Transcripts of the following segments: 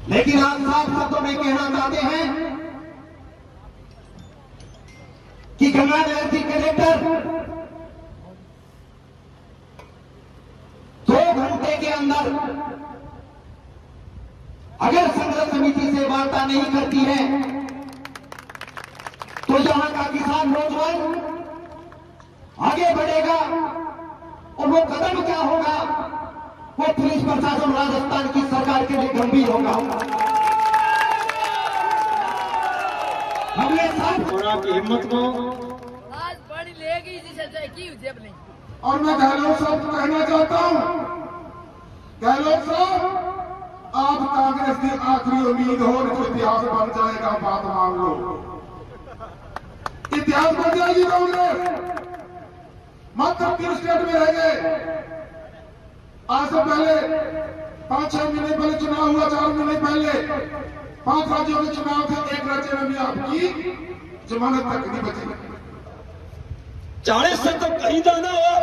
लेकिन आप साफ शब्दों में कहना चाहते हैं कि गंगानगर की कलेक्टर 2 घंटे के अंदर अगर संघर्ष समिति से वार्ता नहीं करती है तो यहां का किसान नौजवान आगे बढ़ेगा और वो कदम क्या होगा, वो पुलिस प्रशासन राजस्थान की सरकार के लिए गंभीर होगा। हमने साथ और आपकी हिम्मत को आज बड़ी लेगी जिसे चाहे की जेब नहीं। और मैं गहलोत साहब को कहना चाहता हूं, गहलोत साहब आप कांग्रेस की आखिरी उम्मीद हो, तो इतिहास बन जाएगा, बात मान लो, इतिहास बन जाएगी कांग्रेस। मात्र 3 स्टेट में रह गए। आज से पहले 5-6 महीने पहले चुनाव हुआ, 4 महीने पहले 5 राज्यों के चुनाव थे, 1 राज्य में भी आपकी जमानत तक नहीं बची। 40 से तो कहीं जाना हो,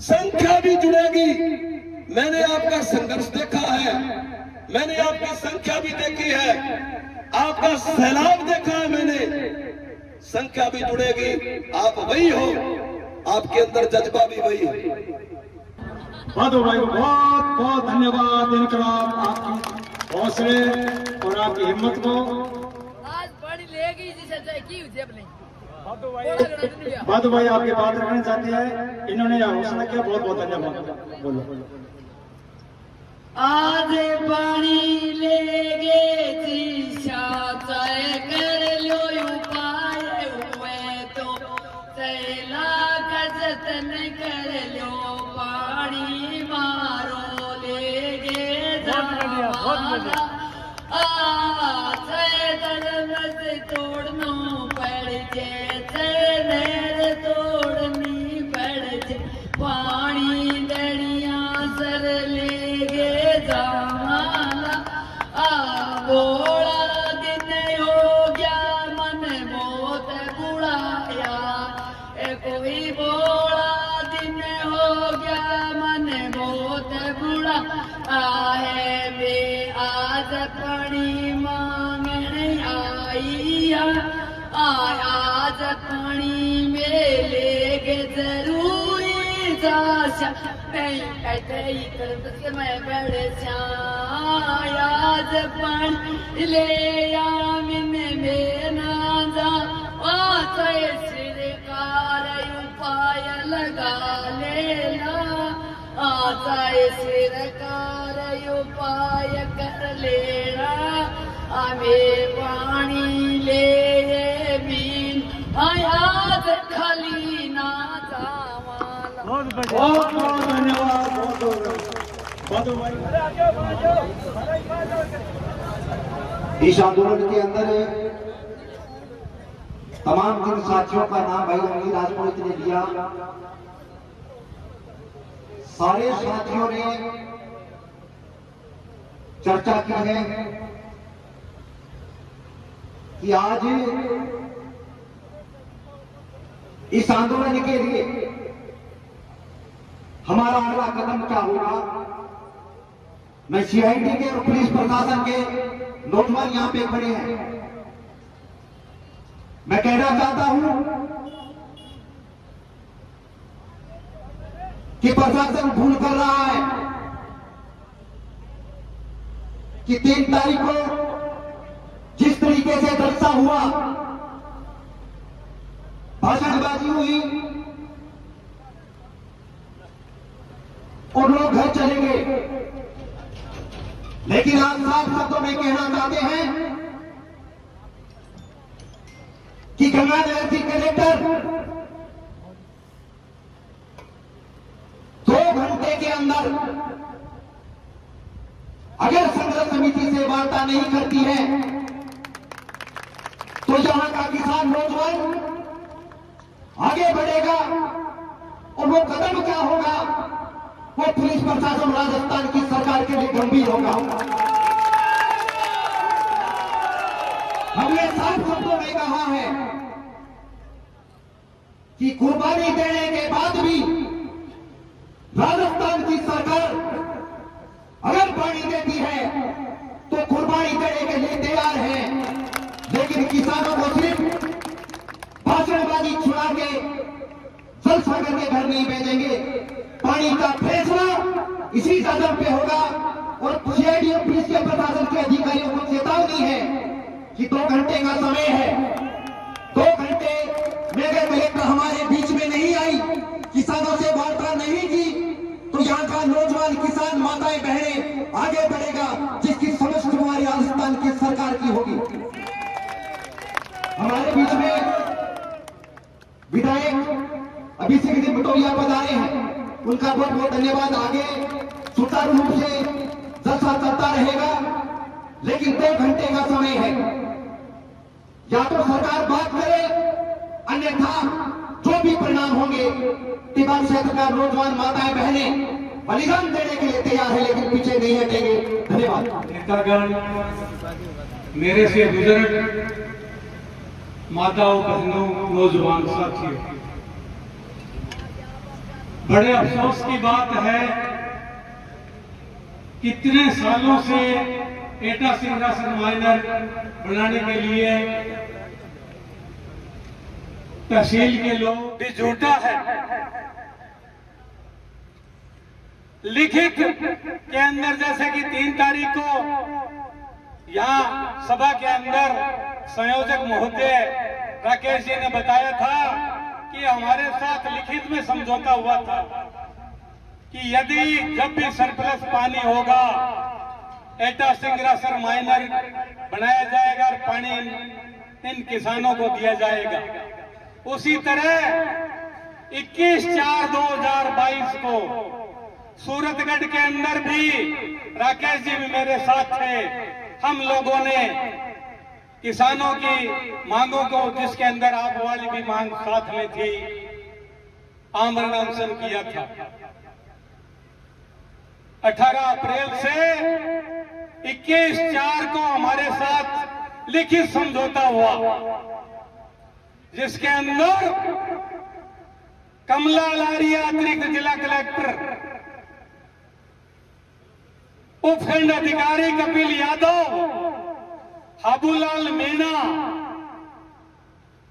संख्या भी जुड़ेगी। मैंने आपका संघर्ष देखा है, मैंने आपकी संख्या भी देखी है, आपका सैलाब देखा है मैंने, संख्या भी जुड़ेगी। आप वही हो, आपके अंदर जज्बा भी वही है। माधव भाई को बहुत बहुत धन्यवाद। इनकलाब आपकी हौसले और आपकी हिम्मत को। आज बड़ी लेगी जिसे चाहे की जेब नहीं। माधव भाई आपकी बात रखना चाहते हैं, इन्होंने हौसला किया, बहुत बहुत धन्यवाद। बोलो। आज पानी लेगे तय कर लो उपाय हुए तो लाख जतन कर लो, पानी मारो लेगे धर्म से तोड़नो पड़ जे, नहर तोड़नी पड़ जे, पानी दरिया सर लेगे जमाना। बोला दिन हो गया मन बहुत बुढ़ाया, कोई बोला दिन हो गया मन बहुत बुढ़ा है, वे आज पानी मांगने आई, आज पानी में लेगे जरूरी दाशा नहीं कहते ही कर मैं बड़े आज पानी ले आमिन में ना जा, सरकार उपाय लगा लेना, सरकार उपाय कर लेना, हमें पानी ले बीन आज खाली ना जावाला। बहुत बहुत धन्यवाद। माधव भाई इस आंदोलन के अंदर तमाम जिन साथियों का नाम भाई अमीर राजपुरोहित ने दिया, सारे साथियों ने चर्चा की है कि आज इस आंदोलन के लिए हमारा अगला कदम क्या होगा। मैं सीआईडी के और पुलिस प्रशासन के नौजवान यहां पे खड़े हैं, मैं कहना चाहता हूं कि प्रशासन भूल कर रहा है कि 3 तारीख को जिस तरीके से जलसा हुआ, भाषणबाजी हुई और लोग घर चले गए, लेकिन आप साफ शब्दों में कहना चाहते हैं कि गंगानगर की कलेक्टर 2 घंटे के अंदर अगर संघर्ष समिति से वार्ता नहीं करती है तो यहां का किसान नौजवान आगे बढ़ेगा और वो कदम क्या होगा, वो पुलिस प्रशासन राजस्थान की सरकार के लिए गंभीर होगा। हमने साफ शब्दों में कहा है कि कुर्बानी देने के बाद भी राजस्थान की सरकार अगर पानी देती है तो कुर्बानी देने के लिए तैयार है, लेकिन किसानों को सिर्फ भाषणबाजी छुड़ा के जलसा करके घर नहीं भेजेंगे। पानी का फैसला इसी सदन पे होगा। और सीआईडी और पुलिस के प्रशासन के अधिकारियों को चेतावनी है कि 2 घंटे का समय है, 2 घंटे मेरे कलेक्टर हमारे बीच में नहीं आई, किसानों से वार्ता नहीं की, तो यहाँ का नौजवान किसान माताएं बहनें आगे बढ़ेगा, जिसकी समझ हमारी राजस्थान की सरकार की होगी। हमारे बीच में विधायक अभिषेक जी बटोरिया पधारे हैं, उनका बहुत बहुत धन्यवाद। आगे सुचारू रूप से जलसा चलता रहेगा, लेकिन 2 घंटे का समय है। या तो सरकार बात करे, अन्यथा जो भी परिणाम होंगे, तिबार क्षेत्र का नौजवान माताएं बहनें बलिदान देने के लिए तैयार है, लेकिन पीछे नहीं हटेंगे। धन्यवाद। नेतागण, मेरे से बुजुर्ग माताओं, बहनों, नौजवान साथियों, बड़े अफसोस की बात है, कितने सालों से एटा सिंहासन माइनर बनाने के लिए तहसील के लोग भी झूठा है। लिखित के अंदर जैसे कि 3 तारीख को यहाँ सभा के अंदर संयोजक महोदय राकेश जी ने बताया था कि हमारे साथ लिखित में समझौता हुआ था कि यदि जब भी सरप्लस पानी होगा एटा सिंहासन माइनर बनाया जाएगा और पानी इन किसानों को दिया जाएगा। उसी तरह 21/4/2022 को सूरतगढ़ के अंदर भी राकेश जी भी मेरे साथ थे, हम लोगों ने किसानों की मांगों को, जिसके अंदर आप वाली भी मांग साथ में थी, आमरण अनशन किया था। 18 अप्रैल से 21/4 को हमारे साथ लिखित समझौता हुआ, जिसके अंदर कमला लारिया अतिरिक्त जिला कलेक्टर, उपखंड अधिकारी कपिल यादव, हाबूलाल मीणा,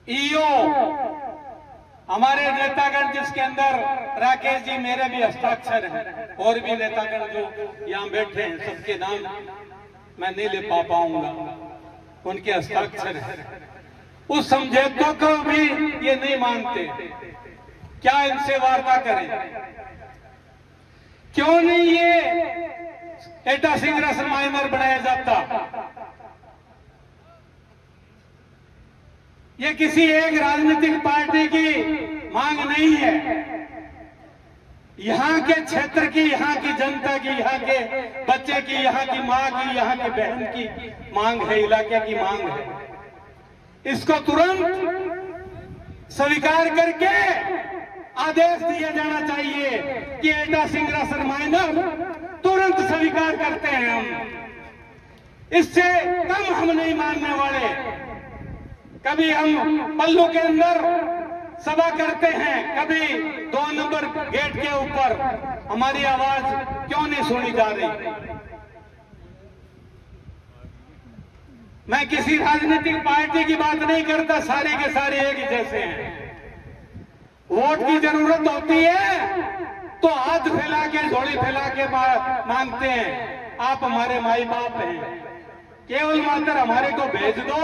ईओ, हमारे नेतागण, जिसके अंदर राकेश जी मेरे भी हस्ताक्षर हैं, और भी नेतागण जो यहाँ बैठे हैं, सबके नाम मैं नहीं ले पाऊंगा, उनके हस्ताक्षर हैं। उस समझौते को भी ये नहीं मानते। क्या इनसे वार्ता करें? क्यों नहीं ये एटा सिंहासन माइनर बनाया जाता? ये किसी एक राजनीतिक पार्टी की मांग नहीं है, यहाँ के क्षेत्र की, यहाँ की जनता की, यहाँ के बच्चे की, यहाँ की माँ की, यहाँ की बहन की मांग है, इलाके की मांग है। इसको तुरंत स्वीकार करके आदेश दिया जाना चाहिए कि एटा सिंहासन माइनर तुरंत स्वीकार करते हैं हम। इससे कम हम नहीं मानने वाले। कभी हम पल्लू के अंदर सभा करते हैं, कभी 2 नंबर गेट के ऊपर, हमारी आवाज क्यों नहीं सुनी जा रही? मैं किसी राजनीतिक पार्टी की बात नहीं करता, सारे के सारे एक ही जैसे हैं। वोट की जरूरत होती है तो हाथ फैला के, झोली फैला के मांगते हैं। आप हमारे माई बाप हैं, केवल मात्र हमारे को भेज दो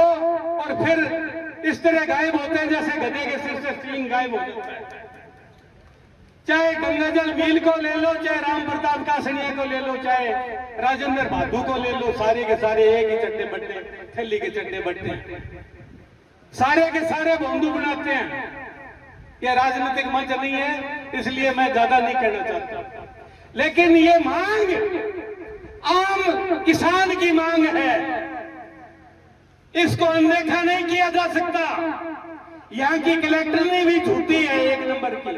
और फिर इस तरह गायब होते हैं जैसे गधे के सिर से सींग गायब हो जाता है। चाहे गंगाजल मील को ले लो, चाहे राम प्रताप कासनिया को ले लो, चाहे राजेंद्र भादू को ले लो, सारे के सारे एक ही चट्टे बट्टे, थैली के चट्टे बट्टे, सारे के सारे बंधु बनाते हैं। ये राजनीतिक मंच नहीं है, इसलिए मैं ज्यादा नहीं कहना चाहता। लेकिन ये मांग आम किसान की मांग है, इसको अनदेखा नहीं किया जा सकता। यहाँ की कलेक्टर ने भी झूठी है 1 नंबर की।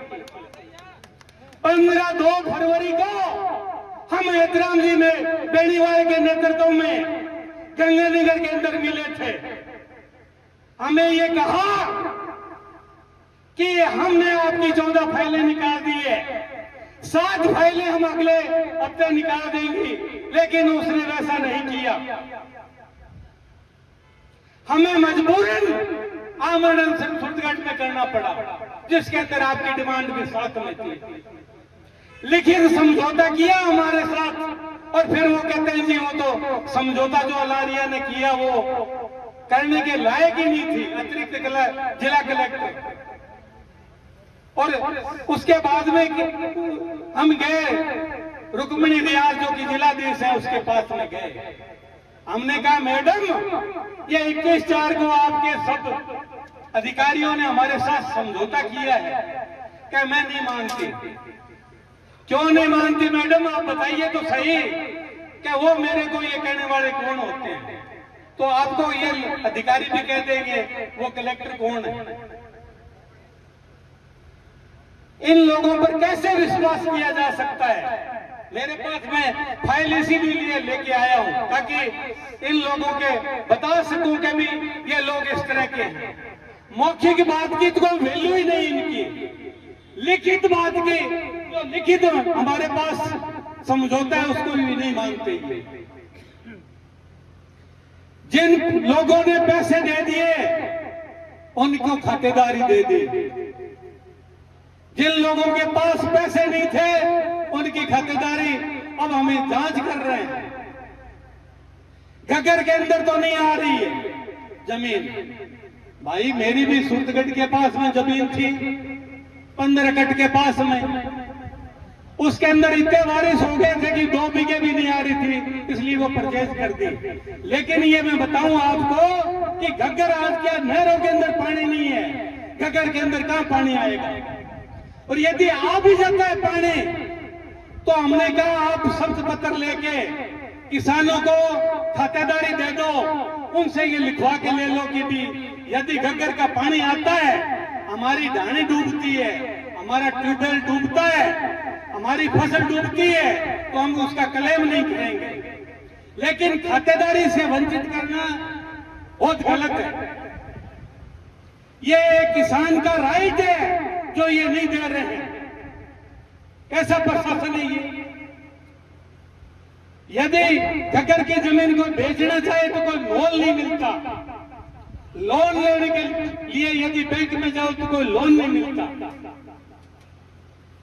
15-2 फरवरी को हम एहतराम जी में बेनीवाल के नेतृत्व में गंगानगर के अंदर मिले थे। हमें ये कहा कि हमने आपकी 14 फाइलें निकाल दी है, 7 फाइलें हम अगले हफ्ते निकाल देंगे, लेकिन उसने वैसा नहीं किया। हमें मजबूरन आमरण सुरतगढ़ में करना पड़ा, जिसके अंदर आपकी डिमांड भी साथ में थी। लेकिन समझौता किया हमारे साथ, और फिर वो कहते हैं जी वो तो समझौता जो अलारिया ने किया वो करने के लायक ही नहीं थी, अतिरिक्त जिला कलेक्टर। और उसके बाद में हम गए रुक्मिणी रियाज जो कि जिलाधीश है उसके पास में गए। हमने कहा मैडम ये 21/4 को आपके सब अधिकारियों ने हमारे साथ समझौता किया है। क्या मैं नहीं मानती। क्यों नहीं मानती मैडम, आप बताइए तो सही। क्या वो मेरे को ये कहने वाले कौन होते हैं? तो आपको ये अधिकारी भी कह देंगे वो कलेक्टर कौन है। इन लोगों पर कैसे विश्वास किया जा सकता है? मेरे पास में फाइल इसीलिए लेके आया हूं ताकि इन लोगों के बता सकूं कि भी ये लोग इस तरह के हैं। मौखिक बातचीत को वैल्यू ही नहीं इनकी, लिखित बात की जो लिखित हमारे पास समझौता है उसको भी नहीं मानते। जिन लोगों ने पैसे दे दिए उनको खातेदारी दे दी, जिन लोगों के पास पैसे नहीं थे उनकी खातेदारी अब हमें जांच कर रहे हैं। घगर के अंदर तो नहीं आ रही है जमीन। भाई मेरी भी सुरतगढ़ के पास में जमीन थी 15 कट के पास में, उसके अंदर इतने बारिश हो गए थे कि 2 बीघे भी नहीं आ रही थी, इसलिए वो परचेज कर दी। लेकिन ये मैं बताऊं आपको कि घग्गर आज क्या नहरों के अंदर पानी नहीं है, घग्गर के अंदर कहां पानी आएगा। और यदि आ भी जाता है पानी तो हमने कहा आप शब्द पत्र लेके किसानों को खातेदारी दे दो, उनसे ये लिखवा के ले लो कि भी यदि घग्गर का पानी आता है, हमारी ढाणी डूबती है, हमारा ट्यूबवेल डूबता है, हमारी फसल डूबती है, तो हम उसका क्लेम नहीं करेंगे। लेकिन खातेदारी से वंचित करना बहुत गलत है। ये किसान का राइट है जो ये नहीं दे रहे हैं। कैसा प्रशासन है ये? यदि घग्गर की जमीन को बेचना चाहे तो कोई लोन नहीं मिलता। लोन लेने के लिए यदि बैंक में जाओ तो कोई लोन नहीं मिलता।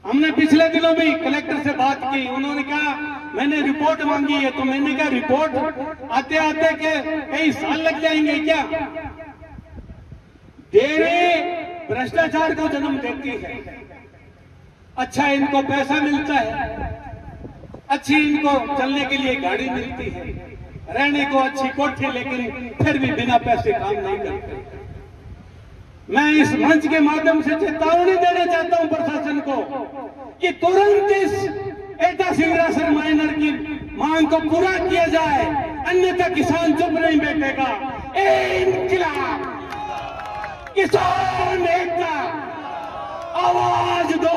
हमने पिछले दिनों भी कलेक्टर से बात की, उन्होंने कहा मैंने रिपोर्ट मांगी है, तो मैंने कहा रिपोर्ट आते आते के कई साल लग जाएंगे क्या? देरी भ्रष्टाचार को जन्म देती है। अच्छा इनको पैसा मिलता है, अच्छी इनको चलने के लिए गाड़ी मिलती है, रहने को अच्छी कोठी, लेकिन फिर भी बिना पैसे काम नहीं करते। मैं इस मंच के माध्यम से चेतावनी देना चाहता हूं प्रशासन को कि तुरंत इस एटा सिंगरासर माइनर की मांग को पूरा किया जाए, अन्यथा किसान चुप नहीं बैठेगा। इंकलाब, किसान एकता, आवाज दो।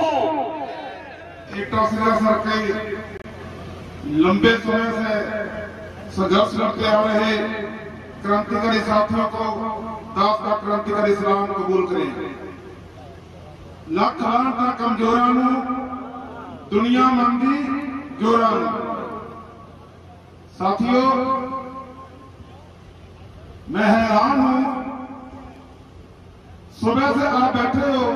एटा सिंगरासर के लंबे समय से संघर्ष करते आ रहे क्रांतिकारी साथियों को दास का क्रांतिकारी सलाम कबूल करें। लख लानता कमजोरां नूं दुनिया मंदी जोरां नूं। साथियों मैं हैरान हूं, सुबह से आप बैठे हो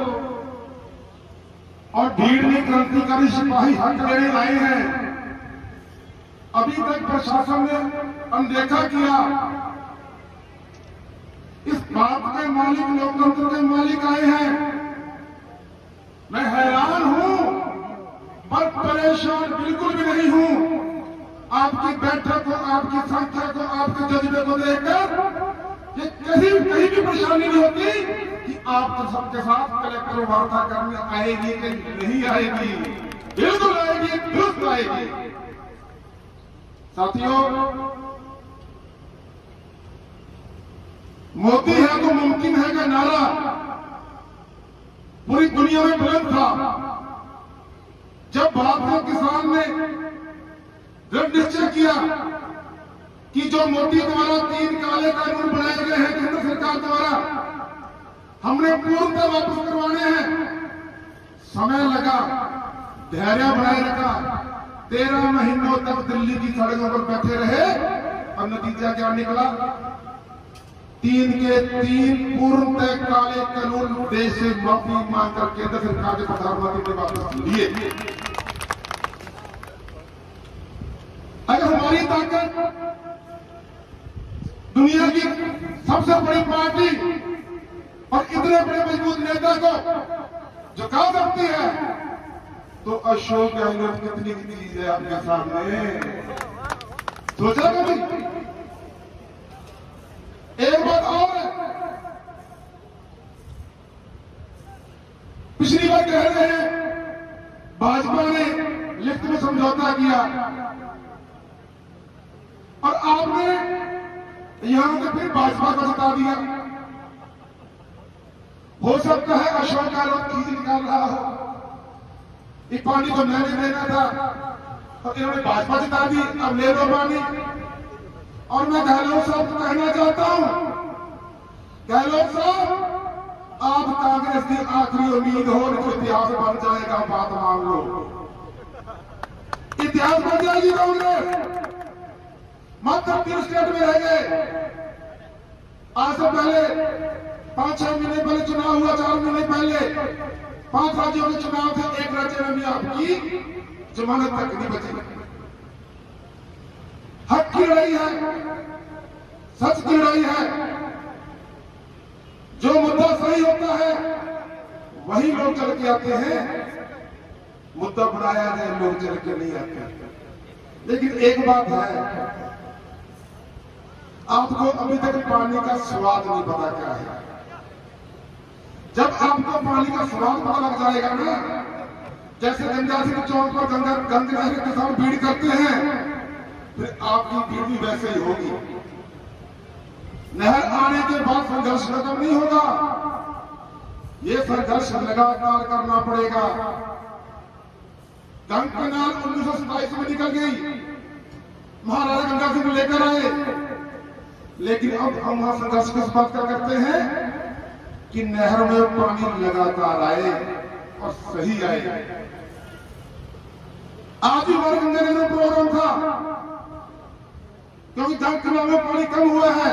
और ढीढ़नी क्रांतिकारी सिपाही हक लेने आए हैं। अभी तक प्रशासन ने अनदेखा किया। इस बात के मालिक लोकतंत्र के मालिक आए हैं। मैं हैरान हूं पर परेशान बिल्कुल भी नहीं हूं। आपकी बैठक को, आपकी संख्या को, आपके जज्बे को देखकर ये कहीं भी परेशानी नहीं होती कि आप तो सबके साथ कलेक्टर वार्ता करने आएगी कि नहीं आएगी। बिल्कुल आएगी, दुरुस्त आएगी। साथियों मोदी है तो मुमकिन है का नारा पूरी दुनिया में बुलंद था। जब भारतीय किसान ने दृढ़ निश्चय किया कि जो मोदी द्वारा 3 काले कानून बनाए गए हैं केंद्र सरकार द्वारा, हमने पूर्णतः वापस करवाने हैं। समय लगा, धैर्य बनाए रखा, 13 महीनों तक दिल्ली की सड़कों पर बैठे रहे और नतीजा क्या निकला? 3 के 3 पूर्णतः काले कानून देश से माफी मांगकर केंद्र सरकार के प्रधानमंत्री ने वापस लिए। अगर हमारी ताकत दुनिया की सबसे बड़ी पार्टी और इतने बड़े मजबूत नेता को झुका सकती है, तो अशोक गहलोत कितनी चीज है आपके सामने, सोचा कभी? एक बात और है, पिछली बार कह रहे हैं भाजपा ने लिखित में समझौता किया और आपने यहां से फिर भाजपा को जिता दिया। हो सकता है अशोक गहलोत खींच निकाल रहा हो, ये पानी तो मैंने देना था और इन्होंने भाजपा जिता दी, अब ले लो पानी। और मैं गहलोत साहब को कहना चाहता हूं, गहलोत साहब आप कांग्रेस की आखिरी उम्मीद हो, तो इतिहास बन जाएगा, बात मान लो, इतिहास बन जाएगी कांग्रेस। मात्र 3 स्टेट में रह गए। आज से पहले 5-6 महीने पहले चुनाव हुआ, 4 महीने पहले 5 राज्यों के चुनाव थे, एक राज्य में भी आपकी जमानत तक नहीं बची। हक की लड़ाई है, सच की लड़ाई है। जो मुद्दा सही होता है वही लोग चल के आते हैं, मुद्दा बनाया है लोग चल के नहीं आते। लेकिन एक बात है, आपको अभी तक पानी का स्वाद नहीं पता क्या है। जब आपको पानी का स्वाद पता लग जाएगा ना, जैसे गंगा सिंह चौक पर गंगा नहर के किसान भीड़ करते हैं, फिर आपकी भीड़ भी वैसे ही होगी। नहर आने के बाद संघर्ष खत्म नहीं होगा, ये संघर्ष लगातार करना पड़ेगा। गंगा कैनाल 1927 में निकल गई, महाराजा गंगा सिंह लेकर आए, लेकिन अब हम वहां संघर्ष किस बात का करते हैं कि नहर में पानी लगातार आए और सही आए। आज भी हमारे गंगा नहर में प्रोग्राम था, क्योंकि गंगा में पानी कम हुआ है,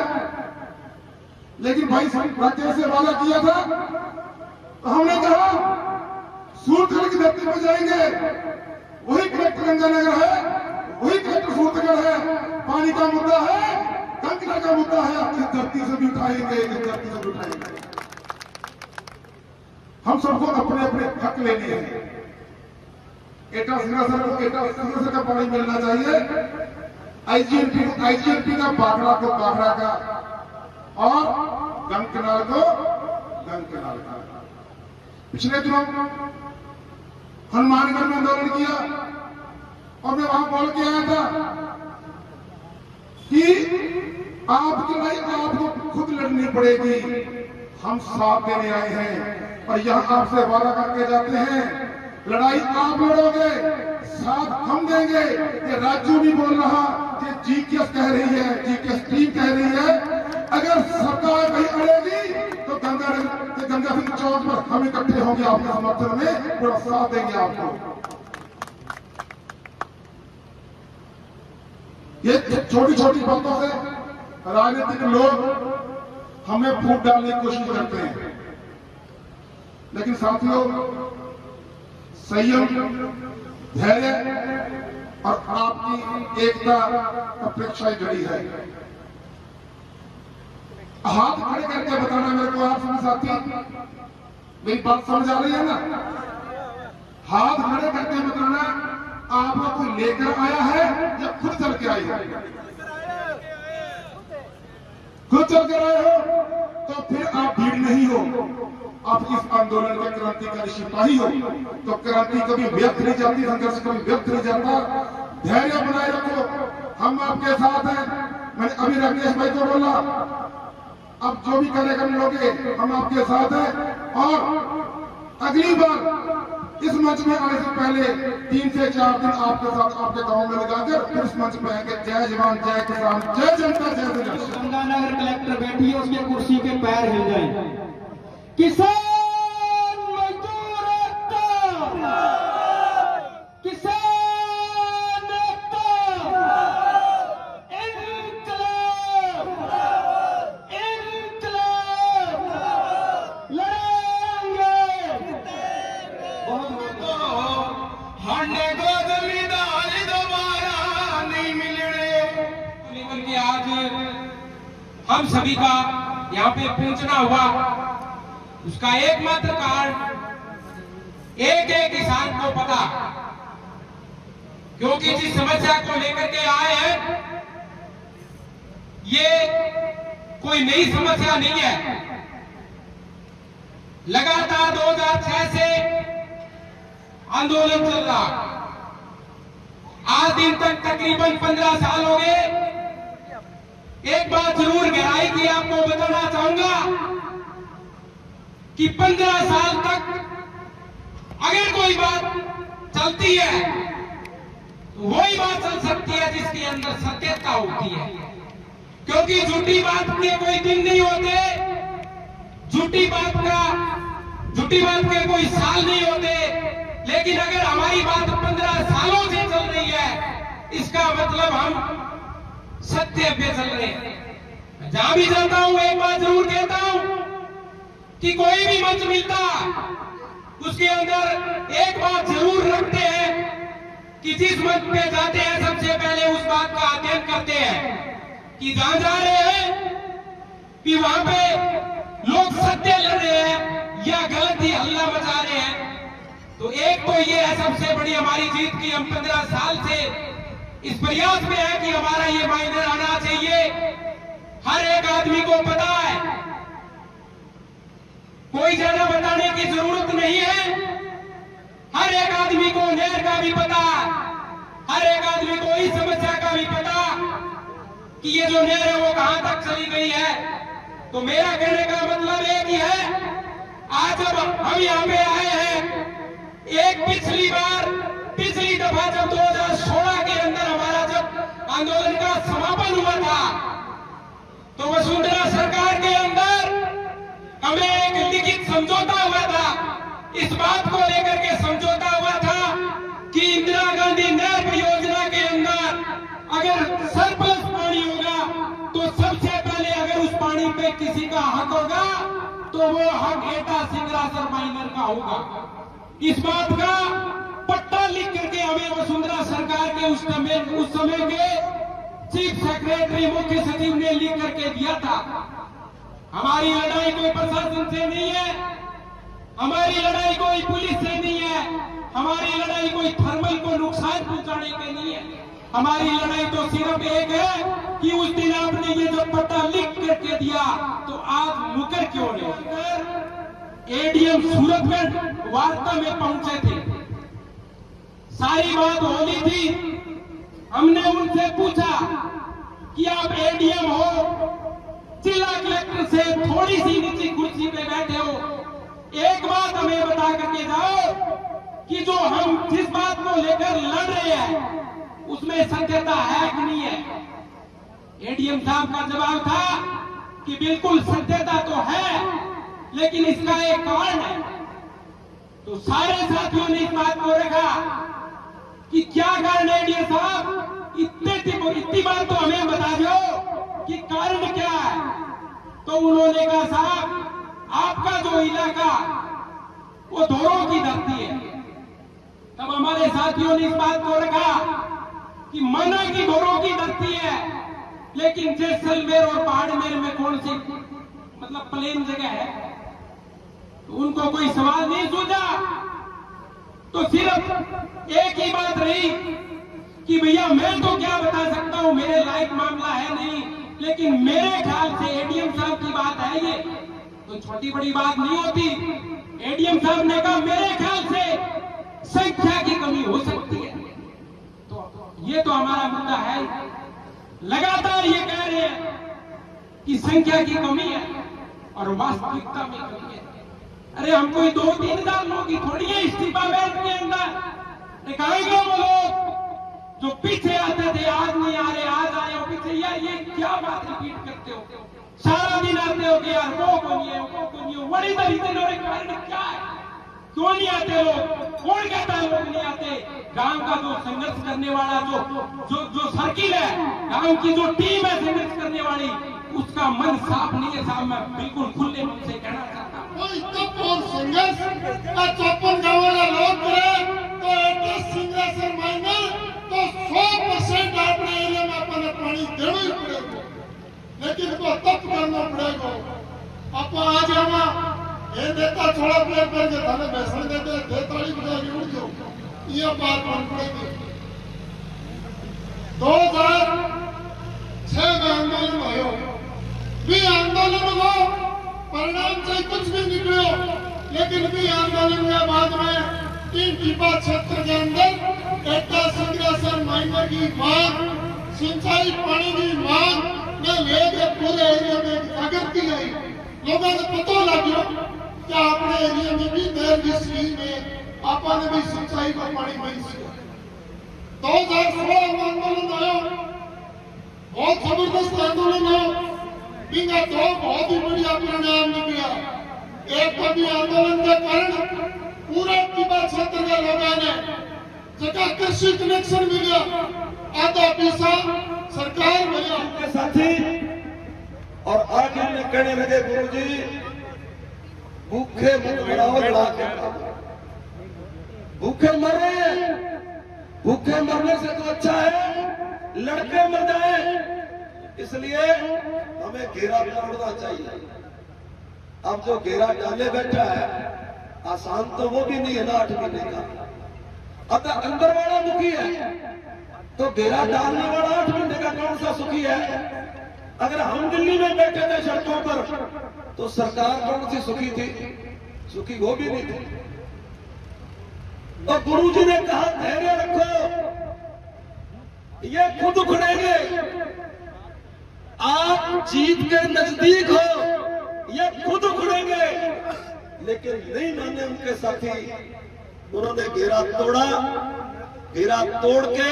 लेकिन भाई राज्य से वादा किया था, तो हमने कहा सूरतगढ़ की धरती पर जाएंगे, वही कलेक्टर गंगानगर है, वही कलेक्टर सूरतगढ़ है, पानी का मुद्दा है, गंगा का मुद्दा है, अपनी धरती से भी उठाएंगे, इस धरती से भी उठाएंगे। हम सबको अपने अपने हक लेने हैं। एटा सिंहासन का पानी मिलना चाहिए, आईजीएलपी का बागड़ा को बागड़ा का, और गंग कैनाल को गंग कैनाल का। पिछले दिनों हनुमानगढ़ में आंदोलन किया और मैं वहां बोल के आया था कि आपकी लड़ाई आपको खुद लड़नी पड़ेगी, हम साथ देने आए हैं और यहां आपसे वादा करके जाते हैं, लड़ाई आप लड़ोगे, साथ हम देंगे। ये राजू भी बोल रहा, ये जीकेएस कह रही है, जीकेएस टीम कह रही है, अगर सरकार कहीं अड़ेगी तो गंगा सिंह चौक पर हम इकट्ठे होंगे आपके समर्थन में, पूरा साथ देंगे आपको। ये छोटी छोटी बातों से राजनीतिक लोग हमें फूट डालने की कोशिश करते हैं, लेकिन साथियों संयम, धैर्य और आपकी एकता अपेक्षा जड़ी है। हाथ खड़े करके बताना मेरे को, आप समझ साथी मेरी बात समझ आ रही है ना? हाथ खड़े करके बताना आपको कोई लेकर आया है या खुद चल के आई है? खुद चल कर आए हो तो फिर आप भीड़ नहीं हो, आप इस आंदोलन के क्रांतिकारी सिपाही हो। तो क्रांति कभी व्यर्थ नहीं जाती, संघर्ष कभी व्यर्थ नहीं जाता। धैर्य बनाए रखो, हम आपके साथ हैं। मैंने अभी राकेश भाई को बोला, अब जो भी कार्यक्रम लोगे हम आपके साथ हैं। और अगली बार इस मंच में आने से पहले 3 से 4 दिन आपके साथ आपके गांव में लगाकर फिर इस मंच में आएंगे। जय जवान, जय किसान, जय जनता, जय विकास। गंगानगर कलेक्टर बैठी है, उसके कुर्सी के पैर हिल जाए। किसान मजदूर एकता, आज हम सभी का यहाँ पे पहुंचना हुआ, उसका एकमात्र कारण एक किसान को पता, क्योंकि जिस समस्या को लेकर के आए हैं ये कोई नई समस्या नहीं है। लगातार 2006 से आंदोलन चल रहा, आज दिन तक तकरीबन 15 साल हो गए। एक बात जरूर गहराई की आपको बताना चाहूंगा कि 15 साल तक अगर कोई बात चलती है तो वही बात चल सकती है जिसके अंदर सत्यता होती है, क्योंकि झूठी बात के कोई दिन नहीं होते, झूठी बात के कोई साल नहीं होते। लेकिन अगर हमारी बात 15 सालों से चल रही है, इसका मतलब हम सत्य पे चल रहे हैं। जहां भी जाता हूं एक बात जरूर कहता हूं कि कोई भी मंच मिलता उसके अंदर एक बात जरूर रखते हैं कि जिस मंच पे जाते हैं सबसे पहले उस बात का अध्ययन करते हैं कि जहां जा रहे हैं कि वहां पे लोग सत्य लड़ रहे हैं या गलत ही हल्ला मचा रहे हैं। तो एक तो ये है सबसे बड़ी हमारी जीत की हम 15 साल से इस प्रयास में है कि हमारा ये माइनर आना चाहिए। हर एक आदमी को पता है, कोई ज्यादा बताने की जरूरत नहीं है। हर एक आदमी को नहर का भी पता, हर एक आदमी को इस समस्या का भी पता कि ये जो नहर है वो कहां तक चली गई है। तो मेरा कहने का मतलब एक ही है, आज जब हम यहाँ पे आए हैं, एक पिछली दफा जब 2016 के अंदर हमारा जब आंदोलन का समापन हुआ था तो वसुंधरा सरकार के अंदर हमें एक लिखित समझौता हुआ था। इस बात को लेकर के समझौता हुआ था कि इंदिरा गांधी नहर परियोजना के अंदर अगर सरप्लस पानी होगा तो सबसे पहले अगर उस पानी पे किसी का हक होगा तो वो हक एटा सिंगरासर माइनर का होगा। इस बात का पट्टा लिख करके हमें वसुंधरा सरकार के उस समय के चीफ सेक्रेटरी मुख्य सचिव ने लिख करके दिया था। हमारी लड़ाई कोई प्रशासन से नहीं है, हमारी लड़ाई कोई पुलिस से नहीं है, हमारी लड़ाई कोई थर्मल को नुकसान पहुंचाने के नहीं है। हमारी लड़ाई तो सिर्फ एक है कि उस दिन आपने ये जो पट्टा लिख करके दिया तो आज मुकर क्यों नहीं। एडीएम सूरत में वार्ता में पहुंचे थे, सारी बात होनी थी। हमने उनसे पूछा कि आप एडीएम हो, जिला कलेक्टर से थोड़ी सी नीची कुर्सी पे बैठे हो, एक बात हमें बता करके जाओ कि जो हम जिस बात को लेकर लड़ रहे हैं उसमें सत्यता है कि नहीं है। एडीएम साहब का जवाब था कि बिल्कुल सत्यता तो है, लेकिन इसका एक कारण है। तो सारे साथियों ने इस बात को रखा कि क्या कारण है एडीएम साहब, इतनी बात तो हमें बता दो कि कारण क्या है। तो उन्होंने कहा साहब आपका जो इलाका वो धोरों की धरती है। तब हमारे साथियों ने इस बात को रखा कि माना की धोरों की धरती है, लेकिन जैसलमेर और बाड़मेर में कौन सी मतलब प्लेन जगह है। तो उनको कोई सवाल नहीं सूझा, तो सिर्फ एक ही बात रही कि भैया मैं तो क्या बता सकता हूं, मेरे लायक मामला है नहीं, लेकिन मेरे ख्याल से एडीएम साहब की बात है, ये तो छोटी बड़ी बात नहीं होती। एडीएम साहब ने कहा मेरे ख्याल से संख्या की कमी हो सकती है। तो ये तो हमारा मुद्दा है, लगातार ये कह रहे हैं कि संख्या की कमी है और वास्तविकता में कमी है। अरे हम कोई 2-3 हजार लोग की थोड़ी है इस्तीफा बैंक के अंदर दिखाएंगे। वो लोग जो पीछे आते थे आज नहीं आ रहे, आज आए हो पीछे, यार ये क्या बात रिपीट करते हो, सारा दिन आते हो कि यार वो को नहीं है, वो को नहीं हो। बड़ी तरीके से कारण क्या है, क्यों नहीं आते लोग, कौन कहता है लोग नहीं आते। गांव का जो संघर्ष करने वाला जो सर्किल है, गांव की जो टीम है संघर्ष करने वाली, उसका मन साफ नहीं है साहब। मैं बिल्कुल खुले मन से कहना चाहता हूँ, संघर्ष का 54 गाँव लोग करे तो एड्रेस सिंगरासर माइनर तो 100% अपने एरिया में अपने पानी देना ही पड़ेगा। इनको तप करना पड़ेगा। आप आ जावा ये नेता छोड़ा पेड़ पर के थाने बैसन देते देताली बजा के उड़ जाओ, ये बात मान पड़ेगी। 2006 में आंदोलन हो, भी आंदोलन हो परिणाम से कुछ भी निकलो, लेकिन भी आंदोलन के बाद में 3 टीपा क्षेत्र के अंदर एकता संग्रह माइनर की मांग, सिंचाई पानी की मांग ने लेकर पूरे एरिया में जागृति आई। लोगों को पता लगा कि अपने एरिया में भी नहर की स्कीम में आपने भी सिंचाई का पानी मिल सके। 2016 में आंदोलन आया, बहुत जबरदस्त आंदोलन हो, बिना तो बहुत ही बढ़िया परिणाम निकला। एक कभी आंदोलन के कारण पूरे टीबा क्षेत्र के लोगों ने जगह कृषि कनेक्शन मिला, आधा पैसा सरकार मिला। के साथी और आगे में कहने लगे गुरुजी भूखे मत मराओ, भूखे मर रहे हैं, भूखे मरने से तो अच्छा है लड़के मर जाए, इसलिए हमें घेरा तोड़ना चाहिए। अब जो घेरा डाले बैठा है आसान तो वो भी नहीं है ना 8 महीने का। अब अंदर वाला दुखी है तो घेरा डालने वाला 8 महीने का कौन सा सुखी है? अगर हम दिल्ली में बैठे थे सड़कों पर तो सरकार कौन सी सुखी थी? सुखी वो भी नहीं थी। तो गुरुजी ने कहा धैर्य रखो, ये खुद उखड़ेंगे, आप जीत के नजदीक हो, ये खुद उखड़ेंगे। लेकिन नहीं माने उनके साथी, उन्होंने घेरा तोड़ा, घेरा तोड़ के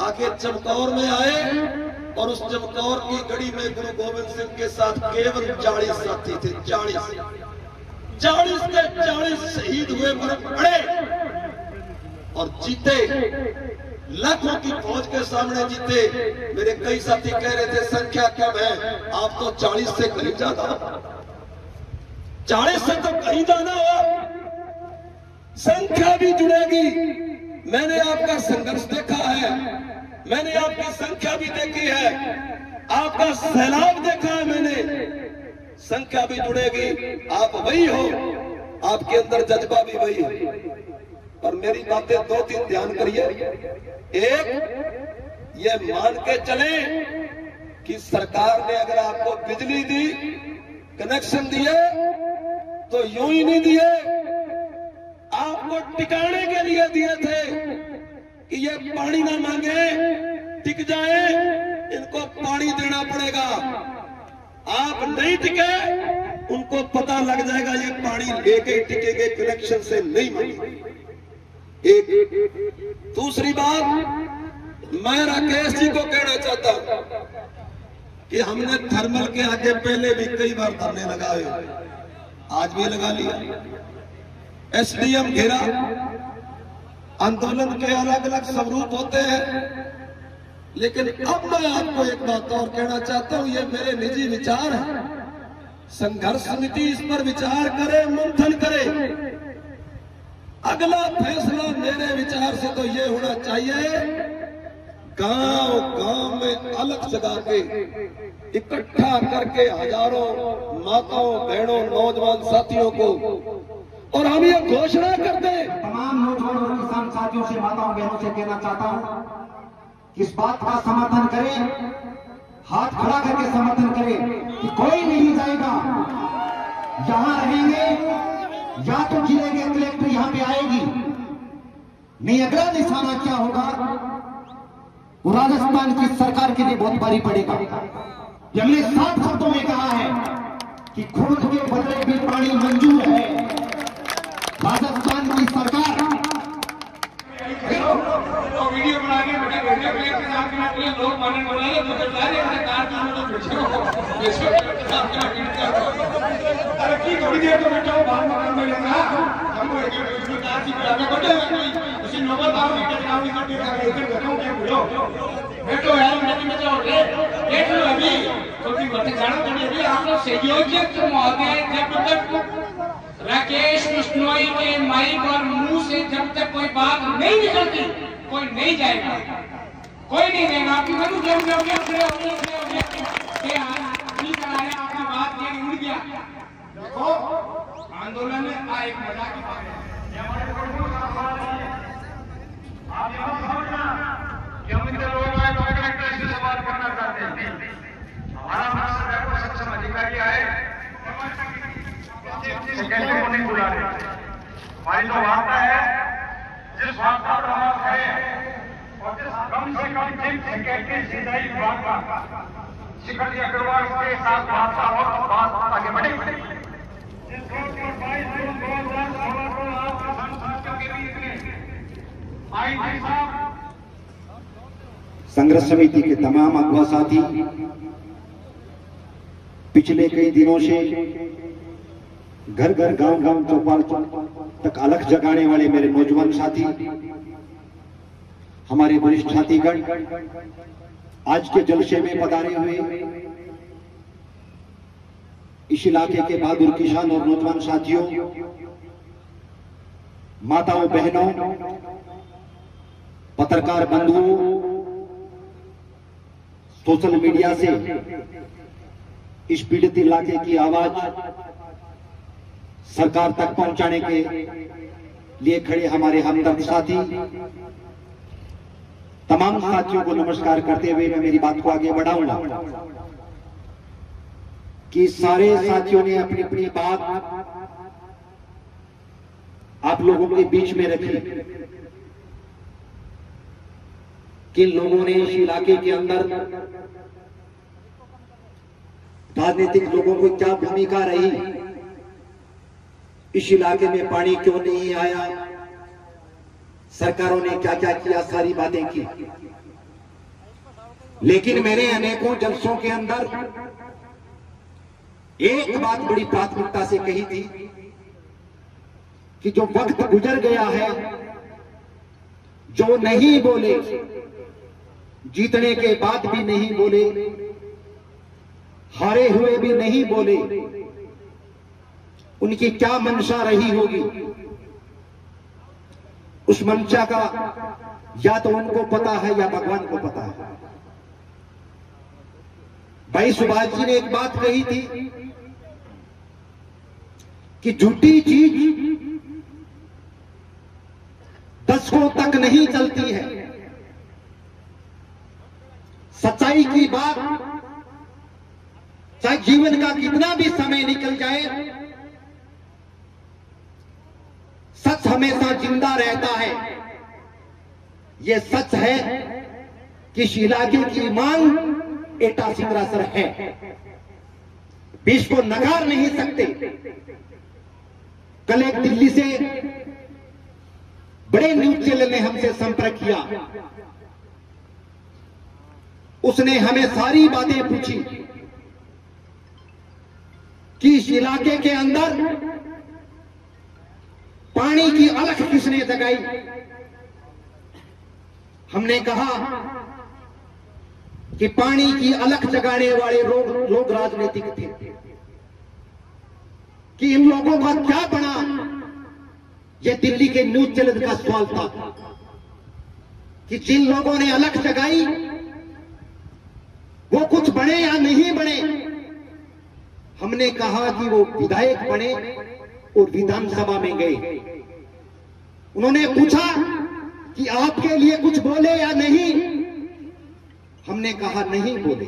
आगे चमकौर में आए और उस चमकौर की गढ़ी में गुरु गोविंद सिंह के साथ केवल 40 साथी थे। 40 के 40 शहीद हुए, मर पड़े और जीते, लाखों की फौज के सामने जीते। मेरे कई साथी कह रहे थे संख्या कम है, आप तो 40 से कहीं ज्यादा, 40 से तो कहीं ज्यादा हो, संख्या भी जुड़ेगी। मैंने आपका संघर्ष देखा है, मैंने आपकी संख्या भी देखी है, आपका सैलाब देखा है मैंने, संख्या भी जुड़ेगी। आप वही हो, आपके अंदर जज्बा भी वही है। और मेरी बातें 2-3 ध्यान करिए। एक, ये मान के चले कि सरकार ने अगर आपको बिजली दी, कनेक्शन दिए तो यूं ही नहीं दिए, आपको टिकाने के लिए दिए थे कि ये पानी ना मांगे, टिक जाए, इनको पानी देना पड़ेगा। आप नहीं टिके, उनको पता लग जाएगा ये पानी लेके टिकेंगे, कनेक्शन से नहीं मांगे। एक दूसरी बात, मैं राकेश जी को कहना चाहता हूं कि हमने थर्मल के आगे पहले भी कई बार धरने लगाए, आज भी लगा लिया। एसडीएम घेरा, आंदोलन के अलग अलग स्वरूप होते हैं, लेकिन अब मैं आपको एक बात और कहना चाहता हूं, ये मेरे निजी विचार है। संघर्ष समिति इस पर विचार करे, मंथन करे। अगला फैसला मेरे विचार से तो ये होना चाहिए, गांव गांव में अलग जगह के इकट्ठा करके हजारों माताओं, बहनों, नौजवान साथियों को, और हम ये घोषणा कर दें। तमाम नौजवान और किसान साथियों से, माताओं बहनों से कहना चाहता हूं कि इस बात का समर्थन करें, हाथ खड़ा करके समर्थन करें कि कोई नहीं जाएगा, यहां रहेंगे, या तो जिले के कलेक्टर यहां पे आएगी, नहीं अगला निशाना क्या होगा, वो राजस्थान की सरकार के लिए बहुत भारी पड़ेगा। हमने साफ शब्दों में कहा है कि खून के बदले भी पानी मंजूर है। राजस्थान की सरकार वीडियो बना के लोग मानने वाले तरक्की थोड़ी देर तो बैठा बाहर मकान में लेना हमको उसी नोबल बाबू की टेक्नोलॉजी का घटों के बोलो बैठो यार में जाओगे देख लो अभी छोटी बातें जाना पड़ी अभी आप लोग संयोजक महोदय जब तक राकेश बिश्नोई के माइक और मुंह से जब तक कोई बात नहीं निकलती कोई नहीं जाएगा, कोई नहीं जाएगा। आपकी देखो आंदोलन में एक मजाक की बात है। आप ये मत समझना कि हम इतने लोग आए तो कलेक्टर से सवाल करना चाहते हैं। हमारा महाराष्ट्र का सक्षम अधिकारी आए सेक्रेटरी को नहीं बुला रहे। हमारी जो वार्ता है, जिस वार्ता पर हम है और जिस कम से कम जिन सेक्रेटरी सिंचाई विभाग का शिखर जी अग्रवाल के साथ वार्ता हो तो बात आगे बढ़ेगी। संघर्ष समिति के तमाम अगवा साथी, पिछले कई दिनों से घर घर गांव गांव चौपाल तक अलख जगाने वाले मेरे नौजवान साथी, हमारे वरिष्ठ साथीगण, आज के जलसे में पधारे हुए इस इलाके के बहादुर किसान और नौजवान साथियों, माताओं बहनों, पत्रकार बंधुओं, सोशल मीडिया से इस पीड़ित इलाके की आवाज सरकार तक पहुंचाने के लिए खड़े हमारे हमदर्द साथी, तमाम साथियों को नमस्कार करते हुए मैं मेरी बात को आगे बढ़ाऊंगा कि सारे साथियों ने अपनी अपनी बात आप लोगों के बीच में रखी कि लोगों ने इस इलाके के अंदर राजनीतिक लोगों को क्या भूमिका रही, इस इलाके में पानी क्यों नहीं आया, सरकारों ने क्या क्या किया, सारी बातें की। लेकिन मैंने अनेकों जलसों के अंदर एक बात बड़ी प्राथमिकता से कही थी कि जो वक्त गुजर गया है, जो नहीं बोले, जीतने के बाद भी नहीं बोले, हारे हुए भी नहीं बोले, उनकी क्या मंशा रही होगी, उस मंशा का या तो उनको पता है या भगवान को पता है। भाई सुभाष जी ने एक बात कही थी कि झूठी चीज दशकों तक नहीं चलती है, सच्चाई की बात चाहे जीवन का कितना भी समय निकल जाए, सच हमेशा जिंदा रहता है। यह सच है कि इस इलाके की मांग एटा सिंगरासर है, इसको नकार नहीं सकते। कल एक दिल्ली से बड़े न्यूज चैनल ने हमसे संपर्क किया, उसने हमें सारी बातें पूछी कि इस इलाके के अंदर पानी की अलख किसने जगाई। हमने कहा कि पानी की अलख जगाने वाले लोग राजनीतिक थे, कि इन लोगों का क्या बना, यह दिल्ली के न्यूज चैनल का सवाल था कि जिन लोगों ने अलख जगाई वो कुछ बने या नहीं बने। हमने कहा कि वो विधायक बने और विधानसभा में गए। उन्होंने पूछा कि आपके लिए कुछ बोले या नहीं। हमने कहा नहीं बोले।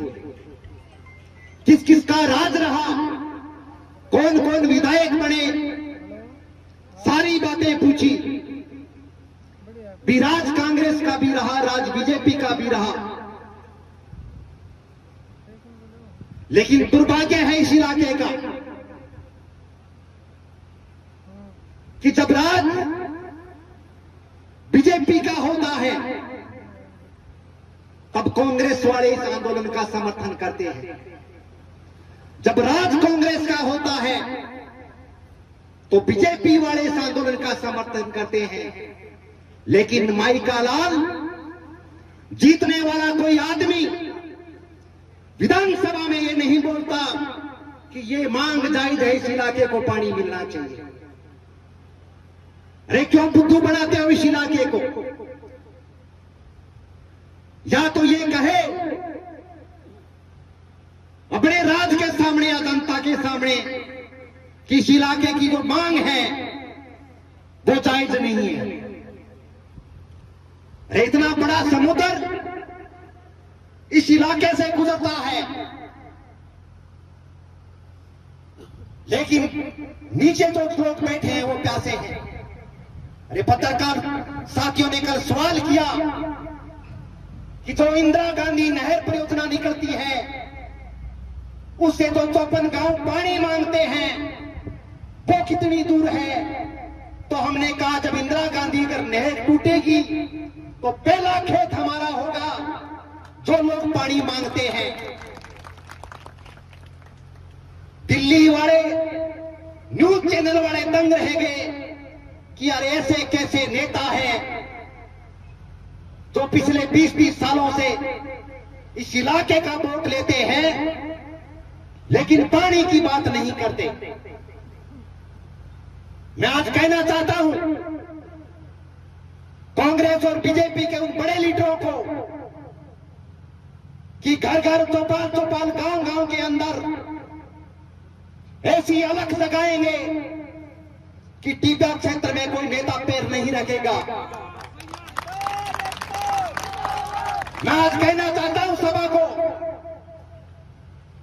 किस किस का राज रहा, कौन कौन विधायक बने, सारी बातें पूछी। राज कांग्रेस का भी रहा, राज बीजेपी का भी रहा। लेकिन दुर्भाग्य है इस इलाके का कि जब राज बीजेपी का होता है तब कांग्रेस वाले इस आंदोलन का समर्थन करते हैं। जब राज कांग्रेस का होता है तो बीजेपी वाले इस आंदोलन का समर्थन करते हैं। लेकिन माई का लाल, जीतने वाला कोई आदमी विधानसभा में ये नहीं बोलता कि ये मांग जायज है, इस इलाके को पानी मिलना चाहिए। अरे क्यों बुद्धू बनाते हो इस इलाके को? या तो ये कहे अपने राज के सामने या जनता के सामने कि इस इलाके की जो मांग है वो जायज नहीं है। इतना बड़ा समुद्र इस इलाके से गुजरता है, लेकिन नीचे जो लोग बैठे हैं वो प्यासे हैं। अरे पत्रकार साथियों ने कल सवाल किया कि जो इंदिरा गांधी नहर परियोजना निकलती है उससे जो 54 गांव पानी मांगते हैं वो कितनी दूर है। तो हमने कहा जब इंदिरा गांधी अगर नहर टूटेगी तो पहला खेत हमारा होगा जो लोग पानी मांगते हैं। दिल्ली वाले न्यूज चैनल वाले दंग रह गए कि यार ऐसे कैसे नेता है जो पिछले 20-30 सालों से इस इलाके का वोट लेते हैं लेकिन पानी की बात नहीं करते। मैं आज कहना चाहता हूं कांग्रेस और बीजेपी के उन बड़े लीडरों को कि घर घर चौपाल चौपाल गांव गांव के अंदर ऐसी अलख लगाएंगे कि टीबा क्षेत्र में कोई नेता पैर नहीं रखेगा। मैं आज कहना चाहता हूं सभा को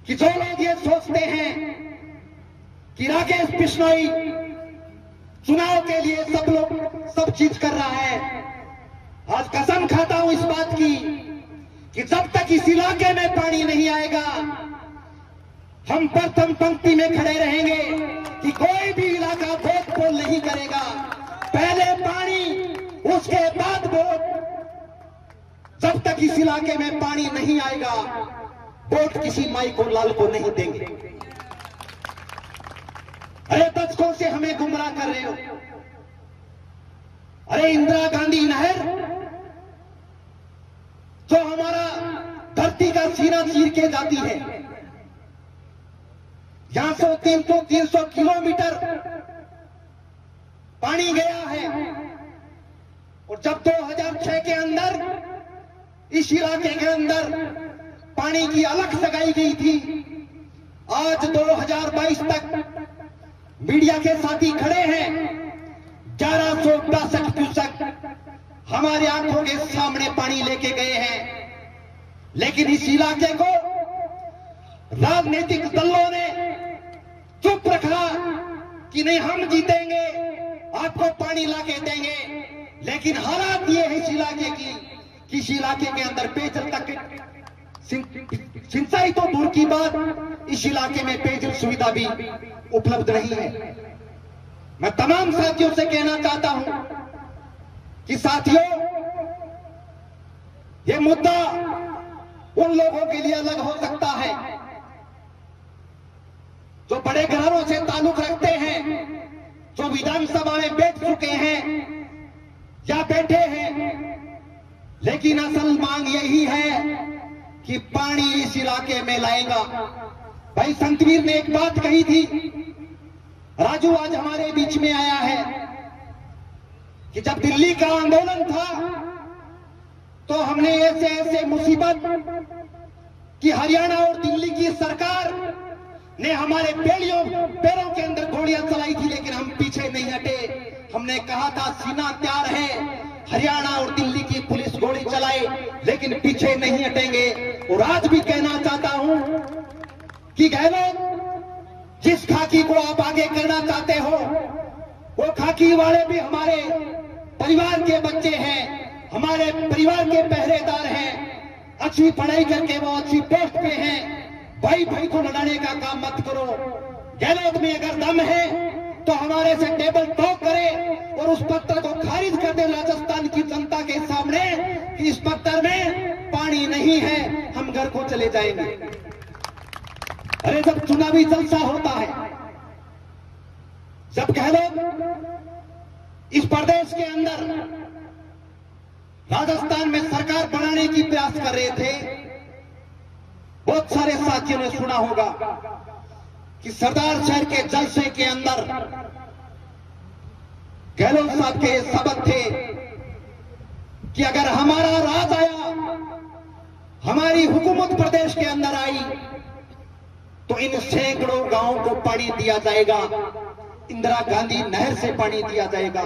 कि जो लोग ये सोचते हैं कि राकेश बिश्नोई चुनाव के लिए सब चीज कर रहा है, आज कसम खाता हूं इस बात की कि जब तक इस इलाके में पानी नहीं आएगा हम प्रथम पंक्ति में खड़े रहेंगे कि कोई भी इलाका वोट पोल नहीं करेगा। पहले पानी उसके बाद वोट। जब तक इस इलाके में पानी नहीं आएगा वोट किसी माई को लाल को नहीं देंगे। अरे दशकों से हमें गुमराह कर रहे हो। अरे इंदिरा गांधी नहर जो हमारा धरती का सीना चीर के जाती है, यहां से 300 किलोमीटर पानी गया है और जब 2006 के अंदर इस इलाके के अंदर पानी की अलख लगाई गई थी, आज 2022 तक मीडिया के साथी खड़े हैं 1162 क्यूसेक हमारे आंखों के सामने पानी लेके गए हैं। लेकिन इस इलाके को राजनीतिक दलों ने चुप रखा कि नहीं हम जीतेंगे आपको पानी लाके देंगे। लेकिन हालात ये है इस इलाके की कि इस इलाके के अंदर पेयजल तक सिंचाई तो दूर की बात, इस इलाके में पेयजल सुविधा भी उपलब्ध नहीं है। मैं तमाम साथियों से कहना चाहता हूं कि साथियों ये मुद्दा उन लोगों के लिए अलग हो सकता है जो बड़े घरानों से ताल्लुक रखते हैं, जो विधानसभा में बैठ चुके हैं या बैठे हैं। लेकिन असल मांग यही है कि पानी इस इलाके में लाएगा। भाई संतवीर ने एक बात कही थी, राजू आज हमारे बीच में आया है कि जब दिल्ली का आंदोलन था तो हमने ऐसे ऐसे मुसीबत कि हरियाणा और दिल्ली की सरकार ने हमारे पैरों के अंदर गोलियां चलाई थी, लेकिन हम पीछे नहीं हटे। हमने कहा था सीना तैयार है, हरियाणा और दिल्ली की पुलिस गोली चलाए लेकिन पीछे नहीं हटेंगे। और आज भी कहना चाहता हूं कि गहलोत जिस खाकी को आप आगे करना चाहते हो वो खाकी वाले भी हमारे परिवार के बच्चे हैं, हमारे परिवार के पहरेदार हैं, अच्छी पढ़ाई करके वो अच्छी पोस्ट पे हैं। भाई भाई को लड़ाने का काम मत करो। गहलोत में अगर दम है तो हमारे से टेबल टॉक करे और उस पत्र को खारिज कर दे राजस्थान की जनता के सामने कि इस पत्र में पानी नहीं है, हम घर को चले जाएंगे। अरे जब चुनावी जलसा होता है, जब गहलोत इस प्रदेश के अंदर राजस्थान में सरकार बनाने की प्रयास कर रहे थे, बहुत सारे साथियों ने सुना होगा कि सरदार शहर के जलसे के अंदर गहलोत साहब के शब्द थे कि अगर हमारा राज आया, हमारी हुकूमत प्रदेश के अंदर आई तो इन सैकड़ों गांवों को पानी दिया जाएगा, इंदिरा गांधी नहर से पानी दिया जाएगा।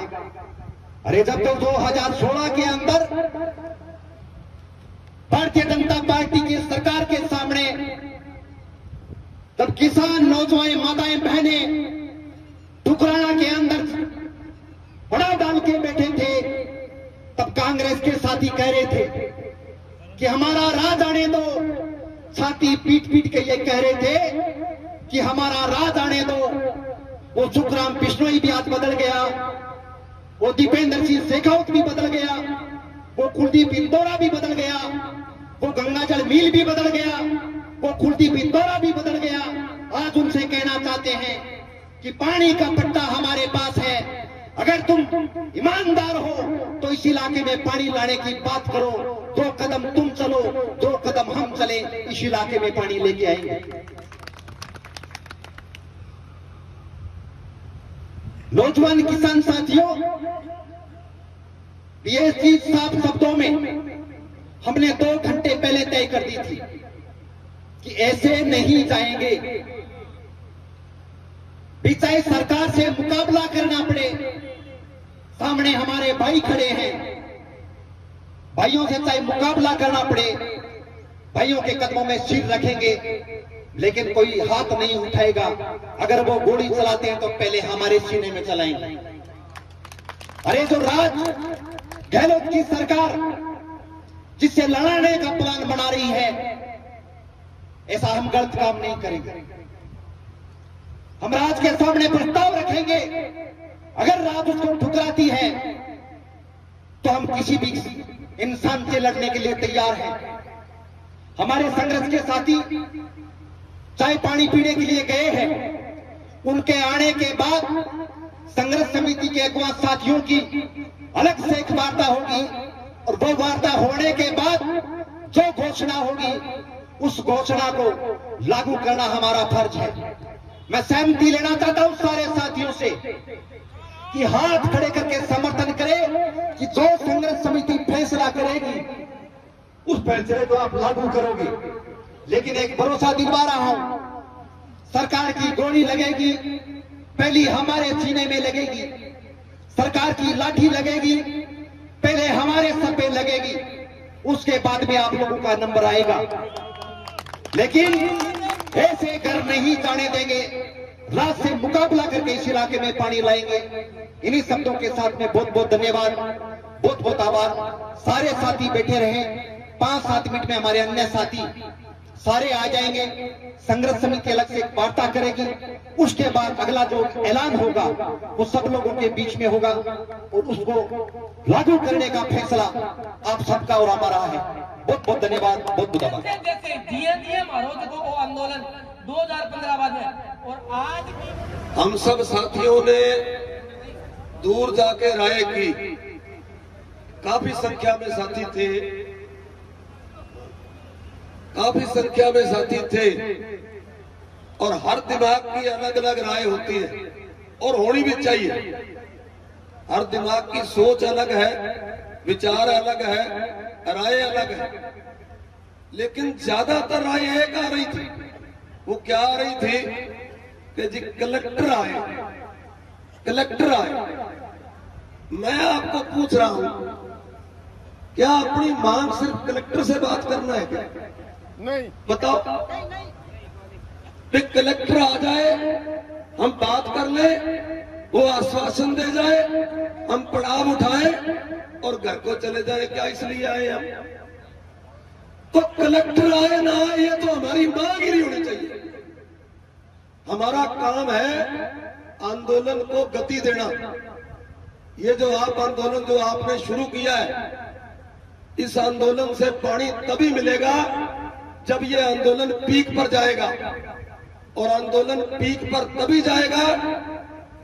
अरे जब तो 2016 के अंदर भारतीय जनता पार्टी की सरकार के सामने तब किसान, नौजवान, माताएं, बहनें ठुकराना के अंदर बड़ा डाल के बैठे थे, तब कांग्रेस के साथी कह रहे थे कि हमारा राज आने दो। छाती पीट पीट के ये कह रहे थे कि हमारा राज आने दो। वो सुखराम बिश्नोई भी आज बदल गया, वो दीपेंद्र सिंह शेखावत भी बदल गया, वो कुलदीप इंदौरा भी बदल गया, वो गंगाजल मील भी बदल गया, वो कुलदीप इंदौरा भी बदल गया। आज उनसे कहना चाहते हैं कि पानी का पट्टा हमारे पास है, अगर तुम ईमानदार हो तो इस इलाके में पानी लाने की बात करो। 2 कदम तुम चलो, 2 कदम हम चले, इस इलाके में पानी लेके आएंगे। नौजवान किसान साथियों, ये चीज साफ शब्दों में हमने 2 घंटे पहले तय कर दी थी कि ऐसे नहीं जाएंगे। भी चाहे सरकार से मुकाबला करना पड़े, सामने हमारे भाई खड़े हैं, भाइयों से चाहे मुकाबला करना पड़े, भाइयों के कदमों में सिर रखेंगे, लेकिन कोई हाथ नहीं उठाएगा। अगर वो गोली चलाते हैं तो पहले हमारे सीने में चलाएंगे। अरे जो राज गहलोत की सरकार जिससे लड़ाने का प्लान बना रही है, ऐसा हम गलत काम नहीं करेंगे। हम राज के सामने प्रस्ताव रखेंगे, अगर राज उसको ठुकराती है तो हम किसी भी इंसान से लड़ने के लिए तैयार हैं। हमारे संघर्ष के साथी चाय पानी पीने के लिए गए हैं, उनके आने के बाद संघर्ष समिति के अगुवा साथियों की अलग से एक वार्ता होगी, और वो वार्ता होने के बाद जो घोषणा होगी उस घोषणा को लागू करना हमारा फर्ज है। मैं सहमति लेना चाहता हूं सारे साथियों से कि हाथ खड़े करके समर्थन करें कि जो संघर्ष समिति फैसला करेगी उस फैसले को आप लागू करोगे। लेकिन एक भरोसा दिलवा रहा हूं, सरकार की गोली लगेगी, पहली हमारे सीने में लगेगी। सरकार की लाठी लगेगी, पहले हमारे सर पे लगेगी, उसके बाद में आप लोगों का नंबर आएगा। लेकिन ऐसे घर नहीं जाने देंगे, रात से मुकाबला करके इस इलाके में पानी लाएंगे। इन्हीं शब्दों के साथ में बहुत बहुत धन्यवाद, बहुत बहुत आभार। सारे साथी बैठे रहे, 5-7 मिनट में हमारे अन्य साथी सारे आ जाएंगे। संघर्ष समिति अलग से एक वार्ता करेगी, उसके बाद अगला जो ऐलान होगा वो सब लोगों के बीच में होगा, और उसको लागू करने का फैसला आप सबका और हमारा है। बहुत बहुत धन्यवाद, बहुत बहुत आभार। आंदोलन 2015 बाद में, और आज हम सब साथियों ने दूर जाके राय की, काफी संख्या में साथी थे, काफी संख्या में साथी थे, और हर दिमाग की अलग अलग राय होती है और होनी भी चाहिए। हर दिमाग की सोच अलग है, विचार अलग है, राय अलग है, लेकिन ज्यादातर राय एक आ रही थी। वो क्या आ रही थी कि जी कलेक्टर आए, कलेक्टर आए। मैं आपको पूछ रहा हूं, क्या अपनी मांग सिर्फ कलेक्टर से बात करना है क्या? नहीं, बताओ। फिर कलेक्टर आ जाए, हम बात कर ले, वो आश्वासन दे जाए, हम पड़ाव उठाए और घर को चले जाए, क्या इसलिए आए हम? तो कलेक्टर आए ना आए, ये तो हमारी मांग ही नहीं होनी चाहिए। हमारा काम है आंदोलन को गति देना। ये जो आप आंदोलन जो आपने शुरू किया है, इस आंदोलन से पानी तभी मिलेगा जब ये आंदोलन पीक पर जाएगा, और आंदोलन पीक पर तभी जाएगा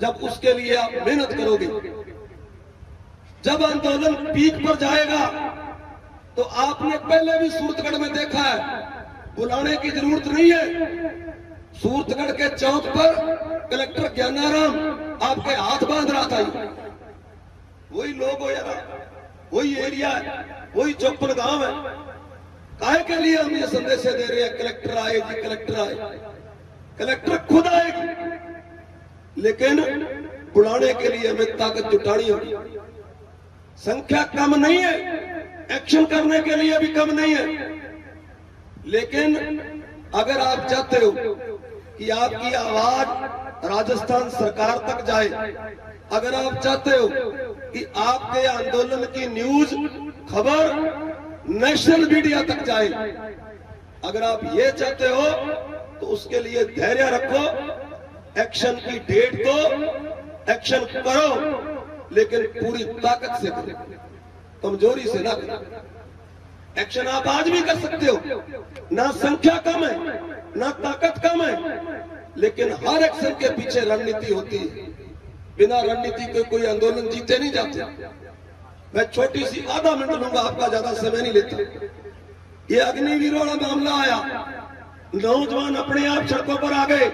जब उसके लिए आप मेहनत करोगे। जब आंदोलन पीक पर जाएगा तो आपने पहले भी सूरतगढ़ में देखा है, बुलाने की जरूरत नहीं है। सूरतगढ़ के चौक पर कलेक्टर ज्ञानाराम आपके हाथ बांध रहा था। वही लोग हो यार, वही एरिया है, वही चौपन गांव है। काहे के लिए हम ये संदेश दे रहे हैं कलेक्टर आए जी, कलेक्टर आए? कलेक्टर खुद आएगी, लेकिन बुलाने के लिए हमें ताकत जुटानी होगी। संख्या कम नहीं है, एक्शन करने के लिए भी कम नहीं है, लेकिन अगर आप चाहते हो कि आपकी आवाज राजस्थान सरकार तक जाए, अगर आप चाहते हो कि आपके आंदोलन की न्यूज खबर नेशनल मीडिया तक जाए, अगर आप ये चाहते हो तो उसके लिए धैर्य रखो, एक्शन की डेट दो, एक्शन करो, लेकिन पूरी ताकत से करो, कमजोरी से ना करो। एक्शन आप आज भी कर सकते हो, ना संख्या कम है ना ताकत कम है, लेकिन हर एक्शन के पीछे रणनीति होती है। बिना रणनीति के कोई आंदोलन जीते नहीं जाते। मैं छोटी सी आधा मिनट लूंगा, आपका ज्यादा समय नहीं लेता। ये अग्निवीर वाला मामला आया, नौजवान अपने आप सड़कों पर आ गए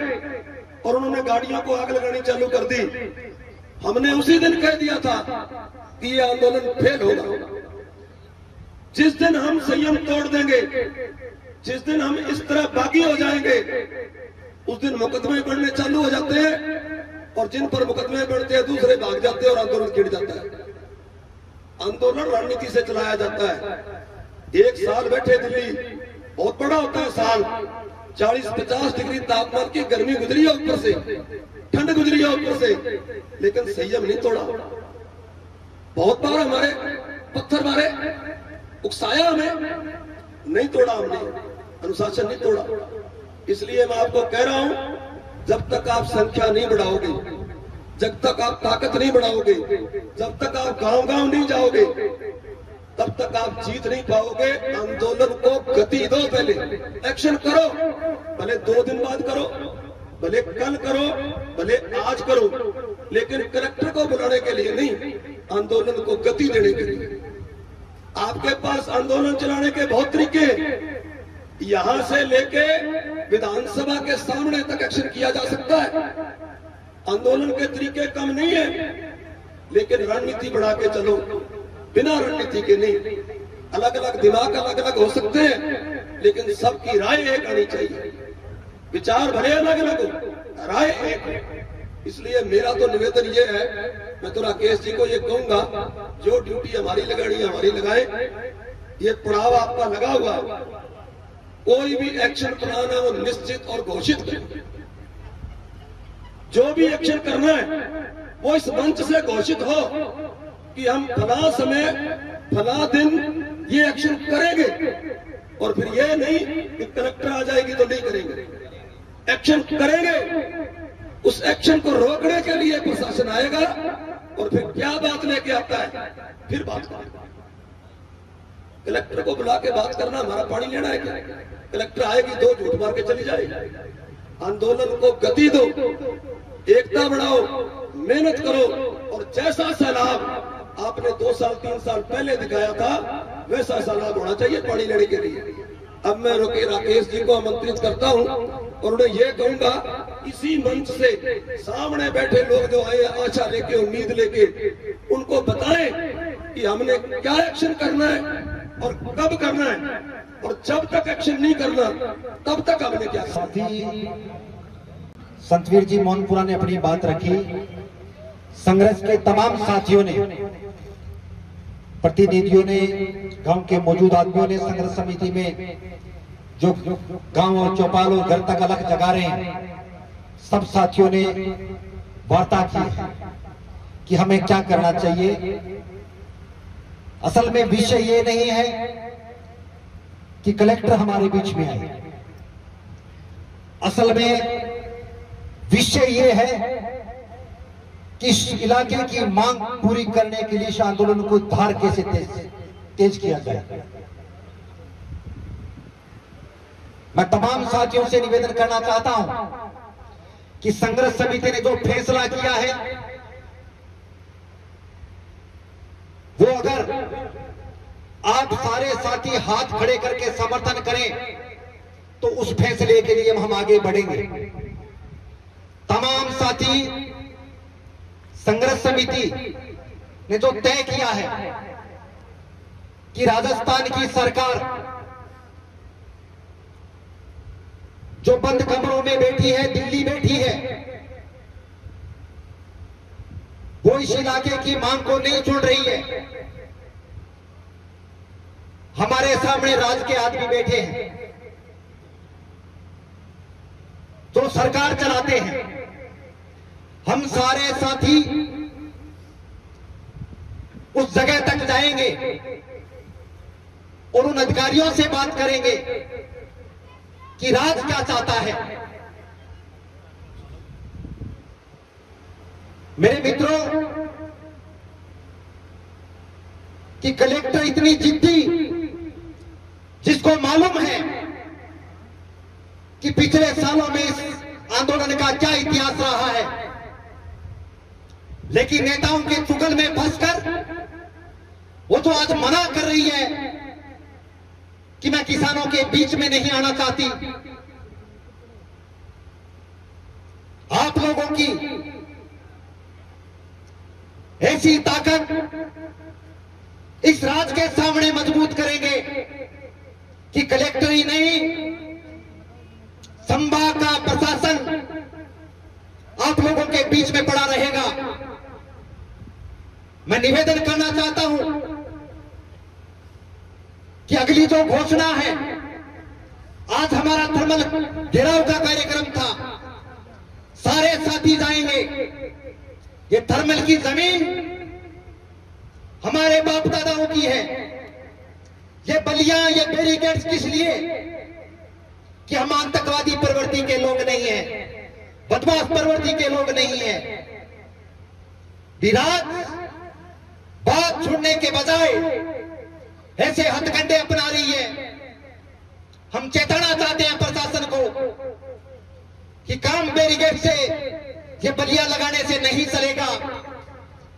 और उन्होंने गाड़ियों को आग लगानी चालू कर दी। हमने उसी दिन कह दिया था कि ये आंदोलन फेल होगा। जिस दिन हम संयम तोड़ देंगे, जिस दिन हम इस तरह बागी हो जाएंगे, उस दिन मुकदमे बढ़ने चालू हो जाते हैं, और जिन पर मुकदमे बढ़ते हैं दूसरे भाग जाते हैं और आंदोलन गिर जाता है। आंदोलन रणनीति से चलाया जाता है। एक साल बैठे दिल्ली, बहुत बड़ा होता है साल, 40-50 डिग्री तापमान की गर्मी गुजरी है ऊपर से, ठंड गुजरी है ऊपर से, लेकिन संयम नहीं तोड़ा। बहुत बार हमारे पत्थर मारे, उकसाया हमें, नहीं तोड़ा हमने, अनुशासन नहीं तोड़ा। इसलिए मैं आपको कह रहा हूं, जब तक आप संख्या नहीं बढ़ाओगे, जब तक आप ताकत नहीं बढ़ाओगे, जब तक आप गांव-गांव नहीं जाओगे, तब तक आप जीत नहीं पाओगे। आंदोलन को गति दो, पहले एक्शन करो, भले 2 दिन बाद करो, भले कल करो, भले आज करो, लेकिन कलेक्टर को बुलाने के लिए नहीं, आंदोलन को गति देने के लिए। आपके पास आंदोलन चलाने के बहुत तरीके हैं। यहां से लेके विधानसभा के सामने तक एक्शन किया जा सकता है। आंदोलन के तरीके कम नहीं है, लेकिन रणनीति बढ़ा के चलो, बिना रणनीति के नहीं। अलग अलग दिमाग अलग अलग हो सकते हैं, लेकिन सबकी राय एक आनी चाहिए। विचार भले अलग अलग हो, राय एक है। इसलिए मेरा तो निवेदन ये है, मैं तो राकेश जी को ये कहूंगा, जो ड्यूटी हमारी लगानी है हमारी लगाए। ये पड़ाव आपका लगा हुआ, कोई भी एक्शन प्लान है वो निश्चित और घोषित करें। जो भी एक्शन करना है वो इस मंच से घोषित हो कि हम फला समय फला दिन ये एक्शन करेंगे, और फिर ये नहीं कि कलेक्टर आ जाएगी तो नहीं करेंगे। एक्शन करेंगे, उस एक्शन को रोकने के लिए प्रशासन आएगा, और फिर क्या बात लेके आता है फिर बात करेगा। कलेक्टर को बुला के बात करना हमारा पानी लेना है क्या? कलेक्टर आएगी तो झूठ मार के चली जाएगी। आंदोलन को गति दो, एकता बढ़ाओ, मेहनत करो, और जैसा सैलाब आपने 2 साल 3 साल पहले दिखाया था वैसा सैलाब होना चाहिए पानी लेने के लिए। अब मैं राकेश जी को आमंत्रित करता हूं और उन्हें यह कहूंगा, इसी मंच से सामने बैठे लोग जो आए आशा लेके, उम्मीद लेके, उनको बताएं कि हमने क्या एक्शन करना है और कब करना है, और जब तक एक्शन नहीं करना तब तक हमने क्या। साथी संतवीर जी मोहनपुरा ने अपनी बात रखी। संघर्ष के तमाम साथियों ने, प्रतिनिधियों ने, गांव के मौजूद आदमियों ने, संघर्ष समिति में जो गांव और चौपाल और घर तक अलग जगा रहे हैं, सब साथियों ने वार्ता की कि हमें क्या करना चाहिए। असल में विषय ये नहीं है कि कलेक्टर हमारे बीच में आए, असल में विषय ये है कि इस इलाके की मांग पूरी करने के लिए इस आंदोलन को धार कैसे तेज किया जाए। मैं तमाम साथियों से निवेदन करना चाहता हूं कि संघर्ष समिति ने जो फैसला किया है वो अगर आप सारे साथी हाथ खड़े करके समर्थन करें तो उस फैसले के लिए हम आगे बढ़ेंगे। तमाम साथी, संघर्ष समिति ने जो तय किया है कि राजस्थान की सरकार जो बंद कमरों में बैठी है, दिल्ली बैठी है, वो इस इलाके की मांग को नहीं सुन रही है। हमारे सामने राज के आदमी बैठे हैं जो सरकार चलाते हैं। हम सारे साथी उस जगह तक जाएंगे और उन अधिकारियों से बात करेंगे कि राज क्या चाहता है। मेरे मित्रों, कि कलेक्टर इतनी जिद्दी, जिसको मालूम है कि पिछले सालों में इस आंदोलन का क्या इतिहास रहा है, लेकिन नेताओं के चुगल में फंसकर वो तो आज मना कर रही है कि मैं किसानों के बीच में नहीं आना चाहती। आप लोगों की ऐसी ताकत इस राज के सामने मजबूत करेंगे कि कलेक्टर ही नहीं, संभाग का प्रशासन आप लोगों के बीच में पड़ा रहेगा। मैं निवेदन करना चाहता हूं कि अगली जो घोषणा है, आज हमारा थर्मल घेराव का कार्यक्रम था, सारे साथी जाएंगे। ये थर्मल की जमीन हमारे बाप दादाओं की है। ये बलियां, ये बैरिकेड्स किस लिए? कि हम आतंकवादी प्रवृत्ति के लोग नहीं हैं, बदमाश प्रवृत्ति के लोग नहीं हैं। विराट बात छोड़ने के बजाय ऐसे हथकंडे अपना रही है। हम चेताना चाहते हैं प्रशासन को कि काम बैरिकेड से, ये बलिया लगाने से नहीं चलेगा,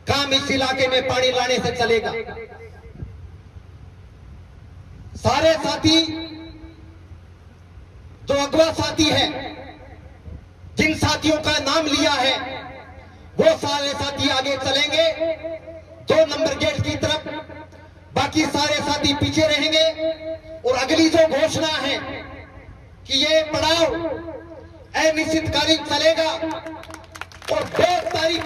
काम इस इलाके में पानी लाने से चलेगा। सारे साथी जो अगवा साथी है, जिन साथियों का नाम लिया है, वो सारे साथी आगे चलेंगे 2 नंबर गेट की तरफ, बाकी सारे साथी पीछे रहेंगे। और अगली जो घोषणा है कि ये पड़ाव अनिश्चितकालीन चलेगा और 2 तारीख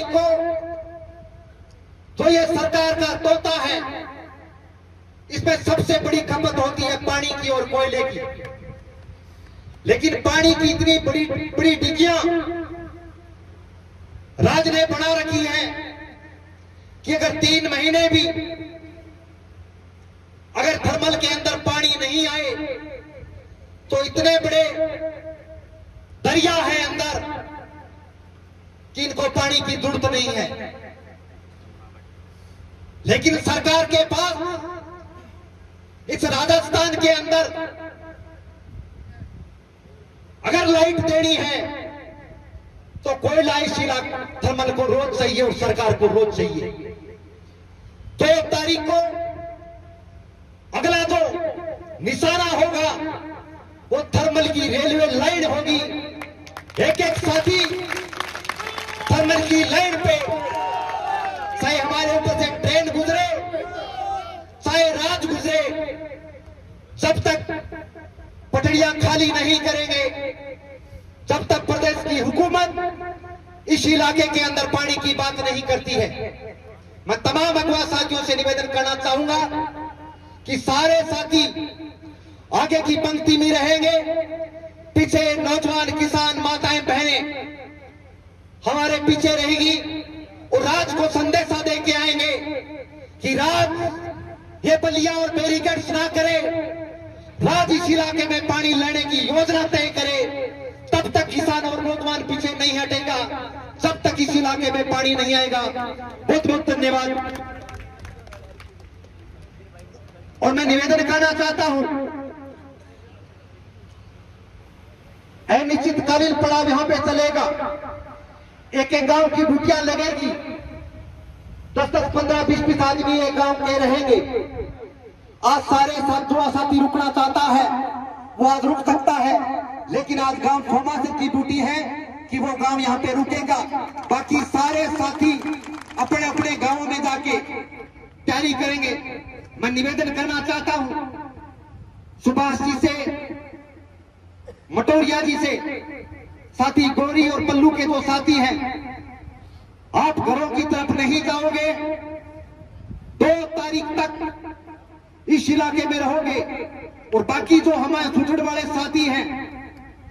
को तो ये सरकार का तोता है, इसमें सबसे बड़ी खपत होती है पानी की और कोयले की। लेकिन पानी की इतनी बड़ी डिग्गियां राज ने बना रखी है कि अगर 3 महीने भी अगर थर्मल के अंदर पानी नहीं आए तो इतने बड़े दरिया है अंदर कि इनको पानी की जरूरत नहीं है। लेकिन सरकार के पास इस राजस्थान के अंदर अगर लाइट देनी है तो कोयला इस इलाके थर्मल को रोज चाहिए और सरकार को रोज चाहिए। 2 तारीख को अगला जो निशाना होगा वो थर्मल की रेलवे लाइन होगी। एक साथी थर्मल की लाइन पे, चाहे हमारे ऊपर से ट्रेन गुजरे, चाहे राज गुजरे, जब तक पटरियां खाली नहीं करेंगे, जब तक प्रदेश की हुकूमत इस इलाके के अंदर पानी की बात नहीं करती है। मैं तमाम अगवा साथियों से निवेदन करना चाहूंगा कि सारे साथी आगे की पंक्ति में रहेंगे, पीछे नौजवान किसान माताएं बहनें हमारे पीछे रहेगी और राज को संदेशा दे के आएंगे कि राज ये बलिया और बैरिकेड्स ना करे, राज इस इलाके में पानी लेने की योजना तय करे। तब तक किसान और नौजवान पीछे नहीं हटेगा, जब तक इस इलाके में पानी नहीं आएगा। बहुत बहुत धन्यवाद। और मैं निवेदन करना चाहता हूं, अनिश्चितकालीन पड़ाव यहां पे चलेगा। एक गांव की ड्यूटियां लगेगी, 10-10, 15, 20 आदमी एक गांव के रहेंगे। आज सारे जो साथी रुकना चाहता है वो आज रुक सकता है, लेकिन आज गांव छोमासर की ड्यूटी है कि वो गांव यहां पे रुकेगा। बाकी सारे साथी अपने अपने गांवों में जाके तैयारी करेंगे। मैं निवेदन करना चाहता हूं सुभाष जी से, मटोरिया जी से, साथी गौरी और पल्लू के जो साथी हैं, आप घरों की तरफ नहीं जाओगे, 2 तारीख तक इस इलाके में रहोगे। और बाकी जो हमारे छुटड़ वाले साथी हैं,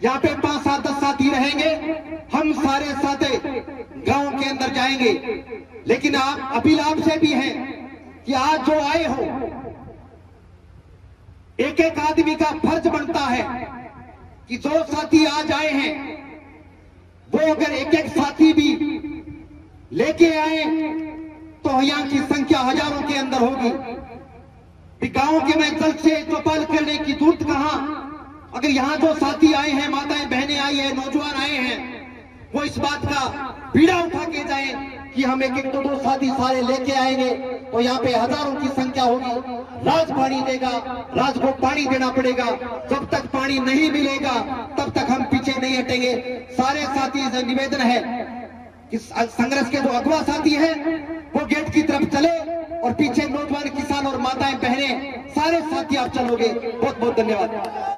यहाँ पे 5, 7, 10 साथी रहेंगे, हम सारे साथी गांव के अंदर जाएंगे। लेकिन आप अपील आपसे भी है कि आज जो आए हो, एक एक आदमी का फर्ज बनता है कि जो साथी आज आए हैं वो अगर एक एक साथी भी लेके आए तो यहाँ की संख्या हजारों के अंदर होगी। गांव के में जल से चौपाल करने की जरूरत कहां। अगर यहाँ जो साथी आए हैं, माताएं बहनें आई हैं, नौजवान आए हैं, वो इस बात का पीड़ा उठा के जाए कि हम एक एक 2 साथी सारे लेके आएंगे तो यहाँ पे हजारों की संख्या होगी। राज पानी देगा, राज को पानी देना पड़ेगा। जब तक पानी नहीं मिलेगा तब तक हम पीछे नहीं हटेंगे। सारे साथी से निवेदन है कि संघर्ष के जो अगवा साथी हैं वो गेट की तरफ चले और पीछे नौजवान, किसान और माताएं बहनें सारे साथी आप चलोगे। बहुत बहुत धन्यवाद।